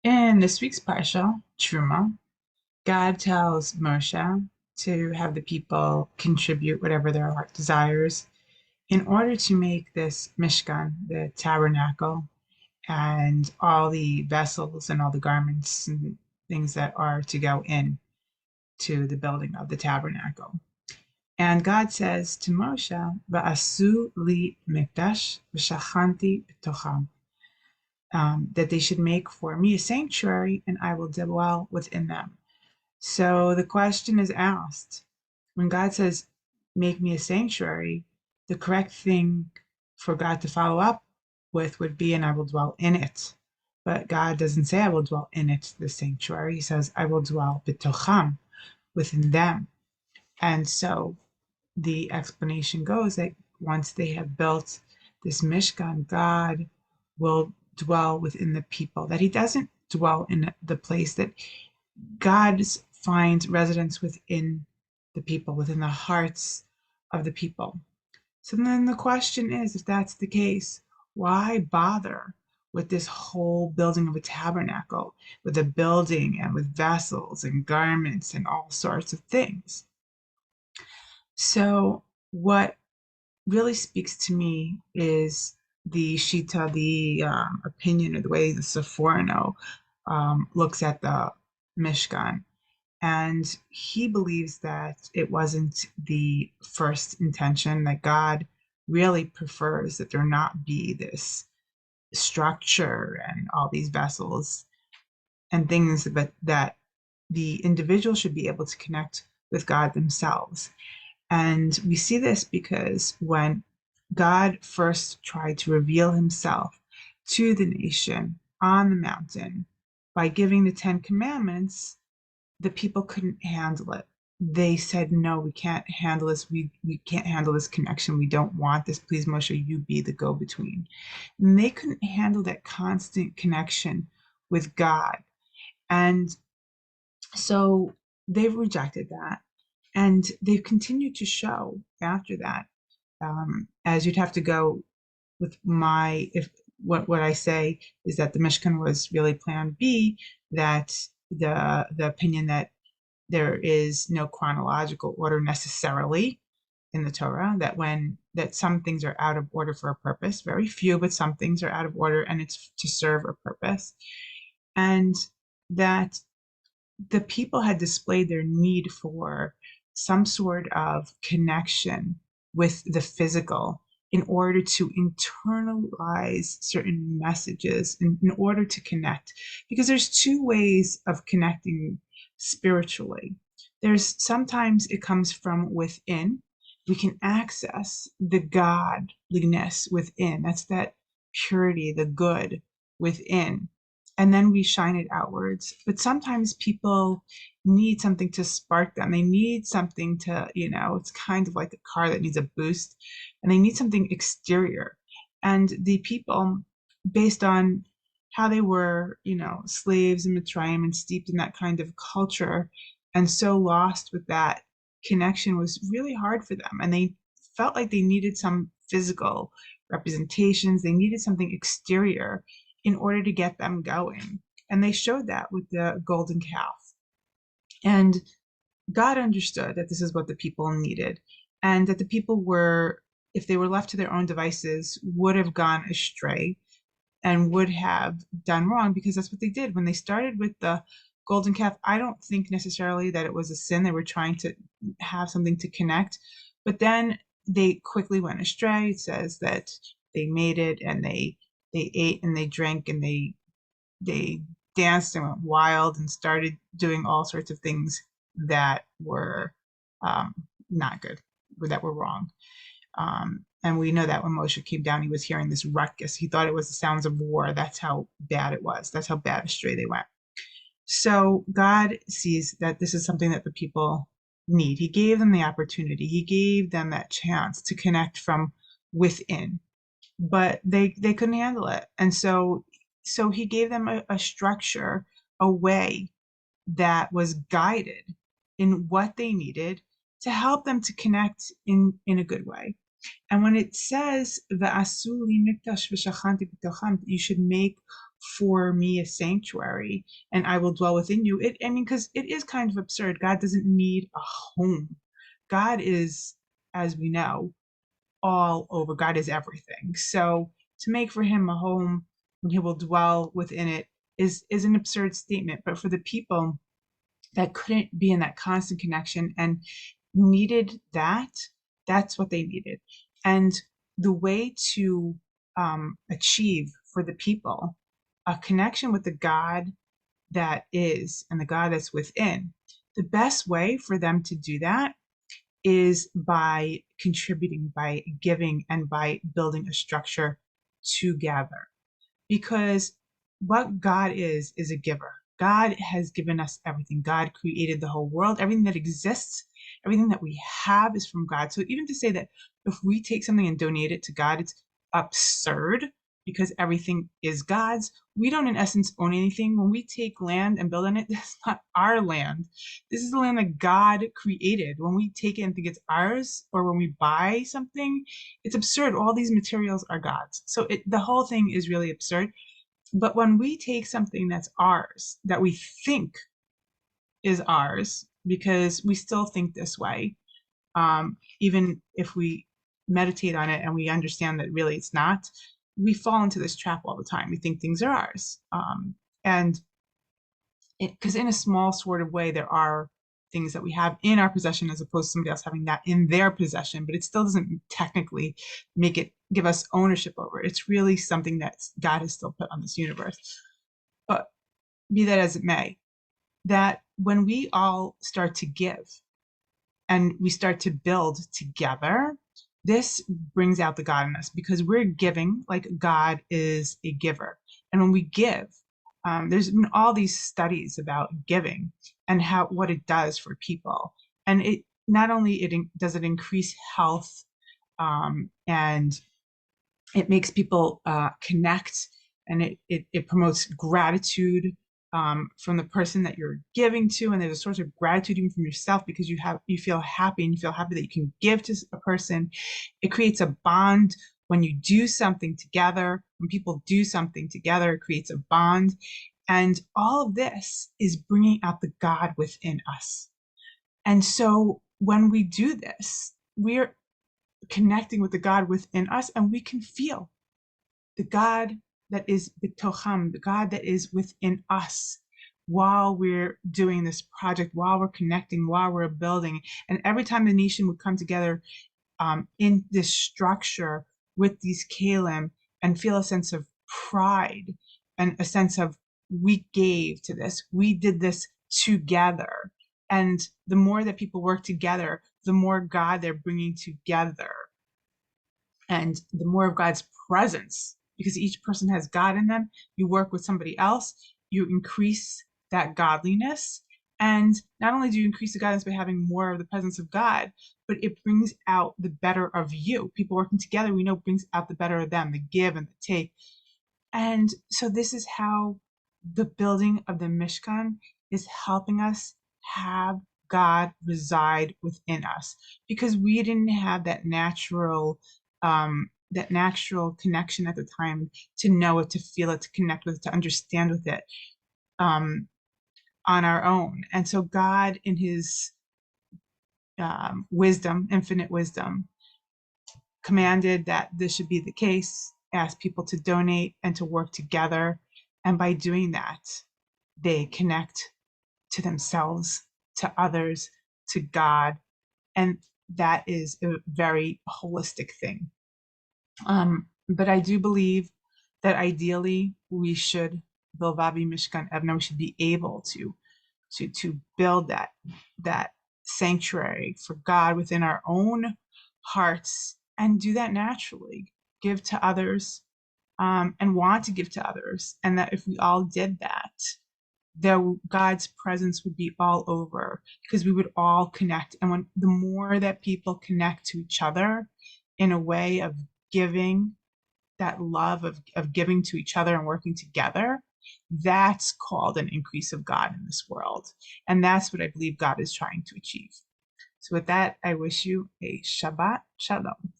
In this week's Parsha, Teruma, God tells Moshe to have the people contribute whatever their heart desires in order to make this Mishkan, the tabernacle, and all the vessels and all the garments and things that are to go in to the building of the tabernacle. And God says to Moshe, "Va'asu li mikdash v'shachanti b'tocham," that they should make for me a sanctuary, and I will dwell within them. So the question is asked when God says, "Make me a sanctuary," the correct thing for God to follow up with would be, "And I will dwell in it." But God doesn't say, "I will dwell in it," the sanctuary. He says, "I will dwell bitocham," within them. And so the explanation goes that once they have built this Mishkan, God will dwell within the people, that he doesn't dwell in the place, that God finds residence within the people, within the hearts of the people. So then the question is, if that's the case, why bother with this whole building of a tabernacle, with a building and with vessels and garments and all sorts of things? So what really speaks to me is the Shita, the opinion, or the way the Sephorano looks at the Mishkan. And he believes that it wasn't the first intention, that God really prefers that there not be this structure and all these vessels and things, but that the individual should be able to connect with God themselves. And we see this because when God first tried to reveal himself to the nation on the mountain by giving the Ten Commandments, the people couldn't handle it. They said, "No, we can't handle this. We can't handle this connection. We don't want this. Please, Moshe, you be the go-between." And they couldn't handle that constant connection with God. And so they've rejected that. And they've continued to show after that, as you'd have to go with my, if what I say is that the Mishkan was really plan B, that the opinion that there is no chronological order necessarily in the Torah, that some things are out of order for a purpose, very few, but some things are out of order and it's to serve a purpose. And that the people had displayed their need for some sort of connection with the physical in order to internalize certain messages, in order to connect. Because there's two ways of connecting spiritually. There's sometimes it comes from within. We can access the godliness within. That's that purity, the good within, and then we shine it outwards. But sometimes people need something to spark them. They need something to, it's kind of like a car that needs a boost, and they need something exterior. And the people, based on how they were, slaves in Mitzrayim and steeped in that kind of culture, and so lost with that connection, was really hard for them. And they felt like they needed some physical representations. They needed something exterior in order to get them going. And they showed that with the golden calf. And God understood that this is what the people needed, and that the people were, if they were left to their own devices, would have gone astray and would have done wrong, because that's what they did. When they started with the golden calf, I don't think necessarily that it was a sin. They were trying to have something to connect, but then they quickly went astray. It says that they made it, and they ate and they drank and they danced and went wild and started doing all sorts of things that were not good, that were wrong. And we know that when Moshe came down, he was hearing this ruckus. He thought it was the sounds of war. That's how bad it was. That's how bad astray they went. So God sees that this is something that the people need. He gave them the opportunity. He gave them that chance to connect from within, but they couldn't handle it. And so he gave them a structure, a way that was guided in what they needed to help them to connect in a good way. And when it says "V'asu li mikdash v'shachanti b'tocham," you should make for me a sanctuary, and I will dwell within you. I mean, because it is kind of absurd. God doesn't need a home. God is, as we know, all over. God is everything. So to make for him a home and he will dwell within it is an absurd statement. But for the people that couldn't be in that constant connection and needed that, that's what they needed. And the way to achieve for the people a connection with the God that is and the God that's within, the best way for them to do that is by contributing, by giving, and by building a structure together. Because what God is a giver. God has given us everything. God created the whole world. Everything that exists, everything that we have is from God. So even to say that if we take something and donate it to God, it's absurd because everything is God's. We don't, in essence, own anything. When we take land and build on it, that's not our land. This is the land that God created. When we take it and think it's ours, or when we buy something, it's absurd. All these materials are God's. So the whole thing is really absurd. But when we take something that's ours, that we think is ours, because we still think this way, even if we meditate on it and we understand that really it's not, we fall into this trap all the time. We think things are ours. And because in a small sort of way, there are things that we have in our possession as opposed to somebody else having that in their possession, but it still doesn't technically make it give us ownership over it. It's really something that God has still put on this universe. But be that as it may, that when we all start to give and we start to build together, this brings out the God in us because we're giving like God is a giver. And when we give, there's been all these studies about giving and how what it does for people. And it not only does it increase health, and it makes people connect, and it promotes gratitude from the person that you're giving to, and there's a source of gratitude even from yourself because you feel happy and you feel happy that you can give to a person. It creates a bond when you do something together. When people do something together, it creates a bond, and all of this is bringing out the God within us. And so when we do this, we're connecting with the God within us, and we can feel the God that is bitocham, the God that is within us while we're doing this project, while we're connecting, while we're building. And every time the nation would come together in this structure with these kalim and feel a sense of pride and a sense of we gave to this, we did this together. And the more that people work together, the more God they're bringing together and the more of God's presence, because each person has God in them. You work with somebody else, you increase that godliness. And not only do you increase the godliness by having more of the presence of God, but it brings out the better of you. People working together, we know, brings out the better of them, the give and the take. And so this is how the building of the Mishkan is helping us have God reside within us, because we didn't have that natural connection at the time to know it, to feel it, to connect with it, to understand with it um, on our own. And so God, in His wisdom, infinite wisdom, commanded that this should be the case, asked people to donate and to work together. And by doing that, they connect to themselves, to others, to God. And that is a very holistic thing. But I do believe that ideally we should, Bilvavi Mishkan Evna, we should be able to build that sanctuary for God within our own hearts and do that naturally, give to others, and want to give to others. And that if we all did that, God's presence would be all over because we would all connect. And the more that people connect to each other in a way of giving, that love of giving to each other and working together, that's called an increase of God in this world. And that's what I believe God is trying to achieve. So with that, I wish you a Shabbat Shalom.